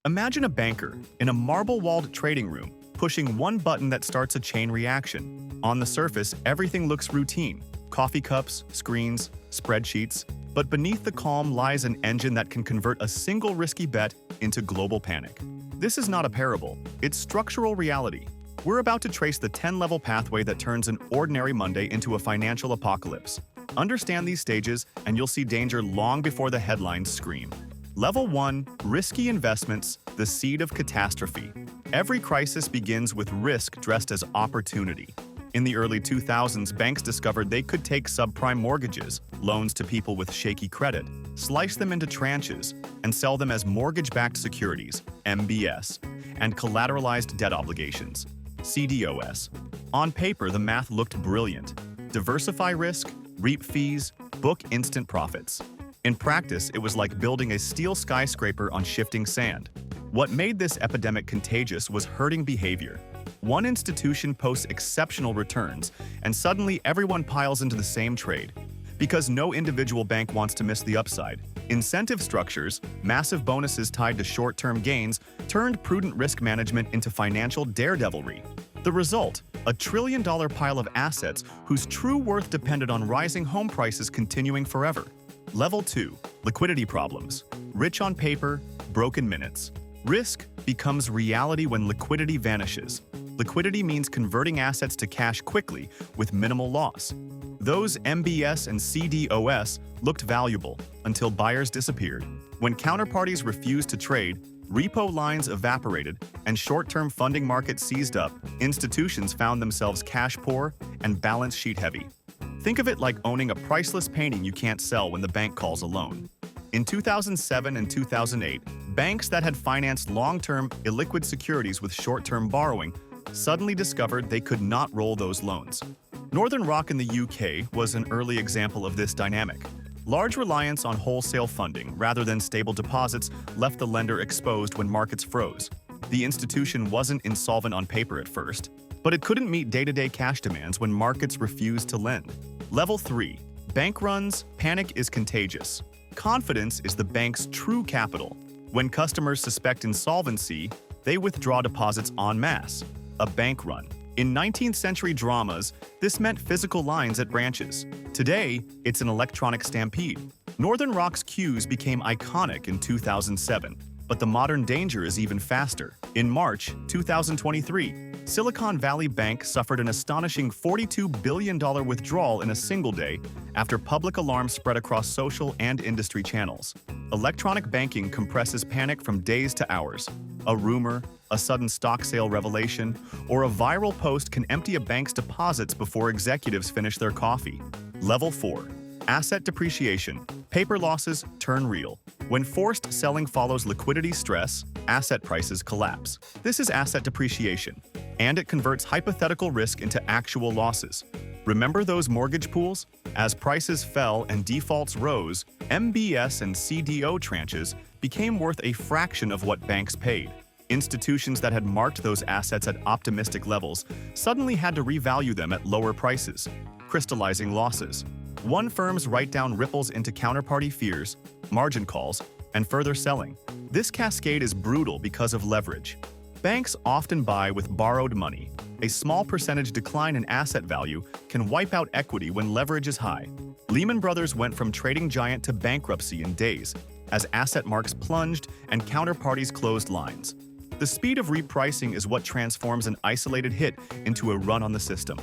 Imagine a banker in a marble-walled trading room pushing one button that starts a chain reaction. On the surface, everything looks routine: coffee cups, screens, spreadsheets. But beneath the calm lies an engine that can convert a single risky bet into global panic. This is not a parable, it's structural reality. We're about to trace the 10-level pathway that turns an ordinary Monday into a financial apocalypse. Understand these stages, and you'll see danger long before the headlines scream. Level 1. Risky investments, the seed of catastrophe. Every crisis begins with risk dressed as opportunity. In the early 2000s, banks discovered they could take subprime mortgages, loans to people with shaky credit, slice them into tranches, and sell them as mortgage-backed securities, MBS, and collateralized debt obligations, CDOS. On paper, the math looked brilliant. Diversify risk, reap fees, book instant profits. In practice, it was like building a steel skyscraper on shifting sand. What made this epidemic contagious was herding behavior. One institution posts exceptional returns, and suddenly everyone piles into the same trade. Because no individual bank wants to miss the upside, incentive structures, massive bonuses tied to short-term gains, turned prudent risk management into financial daredevilry. The result? A trillion-dollar pile of assets whose true worth depended on rising home prices continuing forever. Level 2. Liquidity problems. Rich on paper, broken minutes. Risk becomes reality when liquidity vanishes. Liquidity means converting assets to cash quickly with minimal loss. Those MBS and CDOS looked valuable until buyers disappeared. When counterparties refused to trade, repo lines evaporated, and short-term funding markets seized up, institutions found themselves cash poor and balance sheet heavy. Think of it like owning a priceless painting you can't sell when the bank calls a loan. In 2007 and 2008, banks that had financed long-term, illiquid securities with short-term borrowing suddenly discovered they could not roll those loans. Northern Rock in the UK was an early example of this dynamic. Large reliance on wholesale funding rather than stable deposits left the lender exposed when markets froze. The institution wasn't insolvent on paper at first, but it couldn't meet day-to-day cash demands when markets refused to lend. Level 3. Bank runs, panic is contagious. Confidence is the bank's true capital. When customers suspect insolvency, they withdraw deposits en masse. A bank run. In 19th century dramas, this meant physical lines at branches. Today, it's an electronic stampede. Northern Rock's queues became iconic in 2007, but the modern danger is even faster. In March 2023, Silicon Valley Bank suffered an astonishing $42 billion withdrawal in a single day after public alarms spread across social and industry channels. Electronic banking compresses panic from days to hours. A rumor, a sudden stock sale revelation, or a viral post can empty a bank's deposits before executives finish their coffee. Level 4. Asset depreciation. Paper losses turn real. When forced selling follows liquidity stress, asset prices collapse. This is asset depreciation, and it converts hypothetical risk into actual losses. Remember those mortgage pools? As prices fell and defaults rose, MBS and CDO tranches became worth a fraction of what banks paid. Institutions that had marked those assets at optimistic levels suddenly had to revalue them at lower prices, crystallizing losses. One firm's write-down ripples into counterparty fears, margin calls, and further selling. This cascade is brutal because of leverage. Banks often buy with borrowed money. A small percentage decline in asset value can wipe out equity when leverage is high. Lehman Brothers went from trading giant to bankruptcy in days, as asset marks plunged and counterparties closed lines. The speed of repricing is what transforms an isolated hit into a run on the system.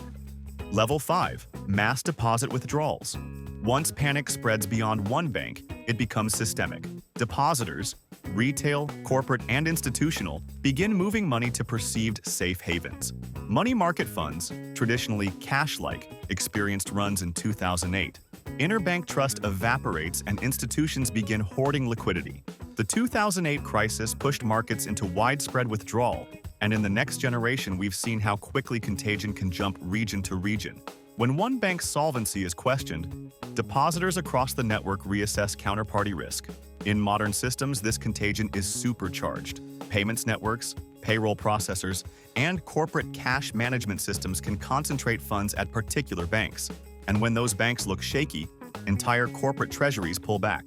Level 5. Mass deposit withdrawals. Once panic spreads beyond one bank, it becomes systemic. Depositors, retail, corporate, and institutional, begin moving money to perceived safe havens. Money market funds, traditionally cash-like, experienced runs in 2008. Interbank trust evaporates and institutions begin hoarding liquidity. The 2008 crisis pushed markets into widespread withdrawal, and in the next generation we've seen how quickly contagion can jump region to region. When one bank's solvency is questioned, depositors across the network reassess counterparty risk. In modern systems, this contagion is supercharged. Payments networks, payroll processors, and corporate cash management systems can concentrate funds at particular banks. And when those banks look shaky, entire corporate treasuries pull back.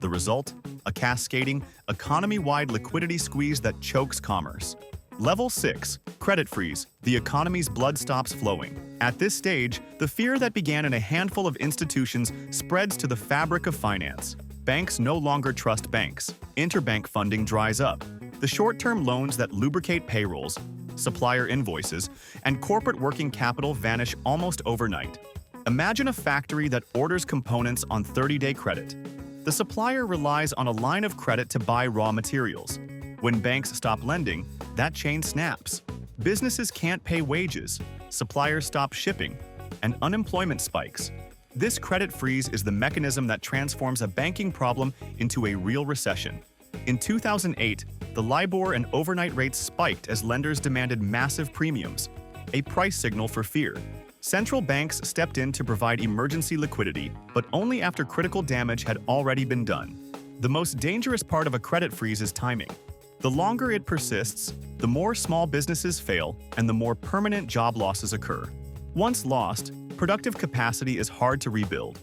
The result? a cascading, economy-wide liquidity squeeze that chokes commerce. Level 6. Credit freeze. The economy's blood stops flowing. At this stage, the fear that began in a handful of institutions spreads to the fabric of finance. Banks no longer trust banks. Interbank funding dries up. The short-term loans that lubricate payrolls, supplier invoices, and corporate working capital vanish almost overnight. Imagine a factory that orders components on 30-day credit. The supplier relies on a line of credit to buy raw materials. When banks stop lending, that chain snaps. Businesses can't pay wages, suppliers stop shipping, and unemployment spikes. This credit freeze is the mechanism that transforms a banking problem into a real recession. In 2008, the LIBOR and overnight rates spiked as lenders demanded massive premiums, a price signal for fear. Central banks stepped in to provide emergency liquidity, but only after critical damage had already been done. The most dangerous part of a credit freeze is timing. The longer it persists, the more small businesses fail and the more permanent job losses occur. Once lost, productive capacity is hard to rebuild.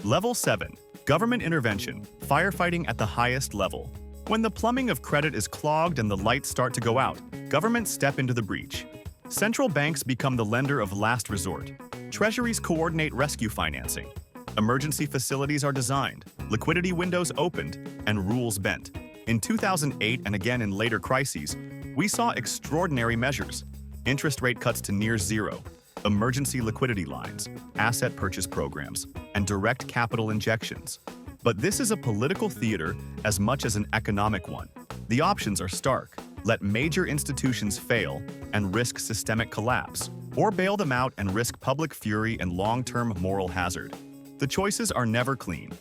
Level 7. Government intervention, firefighting at the highest level. When the plumbing of credit is clogged and the lights start to go out, governments step into the breach. Central banks become the lender of last resort. Treasuries coordinate rescue financing. Emergency facilities are designed, liquidity windows opened, and rules bent. In 2008 and again in later crises, we saw extraordinary measures. Interest rate cuts to near zero, emergency liquidity lines, asset purchase programs, and direct capital injections. But this is a political theater as much as an economic one. The options are stark. Let major institutions fail and risk systemic collapse, or bail them out and risk public fury and long-term moral hazard. The choices are never clean.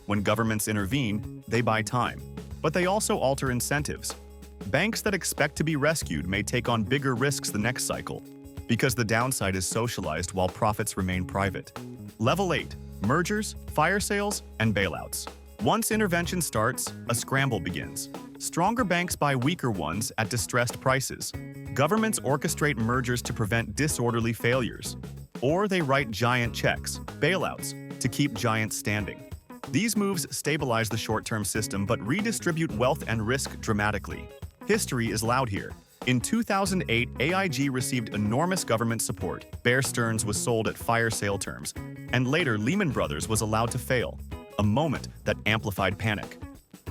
When governments intervene, they buy time, but they also alter incentives. Banks that expect to be rescued may take on bigger risks the next cycle, because the downside is socialized while profits remain private. Level 8. Mergers, fire sales, and bailouts. Once intervention starts, a scramble begins. Stronger banks buy weaker ones at distressed prices. Governments orchestrate mergers to prevent disorderly failures. Or they write giant checks, bailouts, to keep giants standing. These moves stabilize the short-term system but redistribute wealth and risk dramatically. History is loud here. In 2008, AIG received enormous government support. Bear Stearns was sold at fire sale terms, and later Lehman Brothers was allowed to fail, a moment that amplified panic.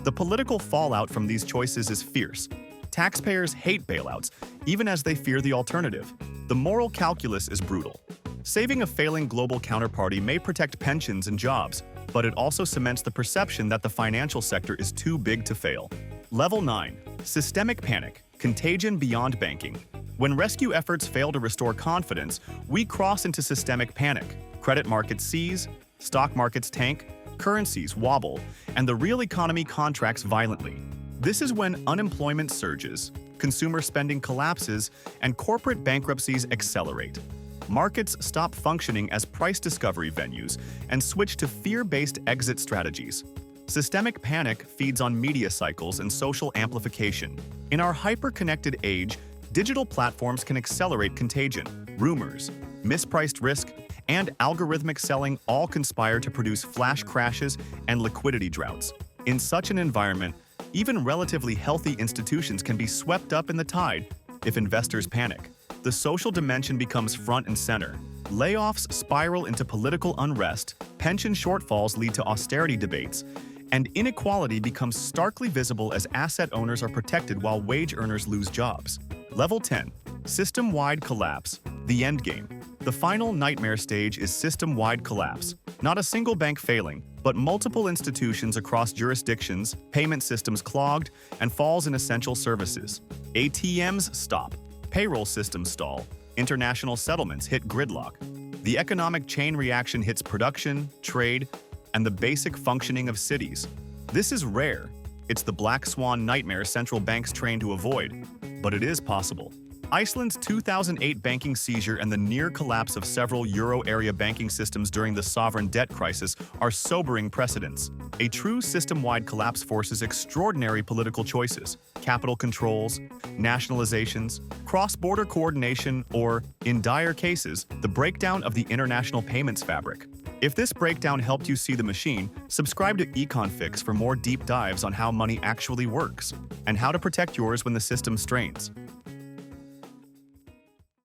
The political fallout from these choices is fierce. Taxpayers hate bailouts, even as they fear the alternative. The moral calculus is brutal. Saving a failing global counterparty may protect pensions and jobs, but it also cements the perception that the financial sector is too big to fail. Level 9. Systemic panic, contagion beyond banking. When rescue efforts fail to restore confidence, we cross into systemic panic. Credit markets seize, stock markets tank, currencies wobble, and the real economy contracts violently. This is when unemployment surges, consumer spending collapses, and corporate bankruptcies accelerate. Markets stop functioning as price discovery venues and switch to fear-based exit strategies. Systemic panic feeds on media cycles and social amplification. In our hyper-connected age, digital platforms can accelerate contagion. Rumors, mispriced risk, and algorithmic selling all conspire to produce flash crashes and liquidity droughts. In such an environment, even relatively healthy institutions can be swept up in the tide if investors panic. The social dimension becomes front and center. Layoffs spiral into political unrest, pension shortfalls lead to austerity debates, and inequality becomes starkly visible as asset owners are protected while wage earners lose jobs. Level 10. System-wide collapse, the endgame. The final nightmare stage is system-wide collapse. Not a single bank failing, but multiple institutions across jurisdictions, payment systems clogged, and falls in essential services. ATMs stop. Payroll systems stall. International settlements hit gridlock. The economic chain reaction hits production, trade, and the basic functioning of cities. This is rare. It's the black swan nightmare central banks train to avoid, but it is possible. Iceland's 2008 banking seizure and the near collapse of several euro area banking systems during the sovereign debt crisis are sobering precedents. A true system-wide collapse forces extraordinary political choices: capital controls, nationalizations, cross-border coordination, or, in dire cases, the breakdown of the international payments fabric. If this breakdown helped you see the machine, subscribe to Econfix for more deep dives on how money actually works and how to protect yours when the system strains.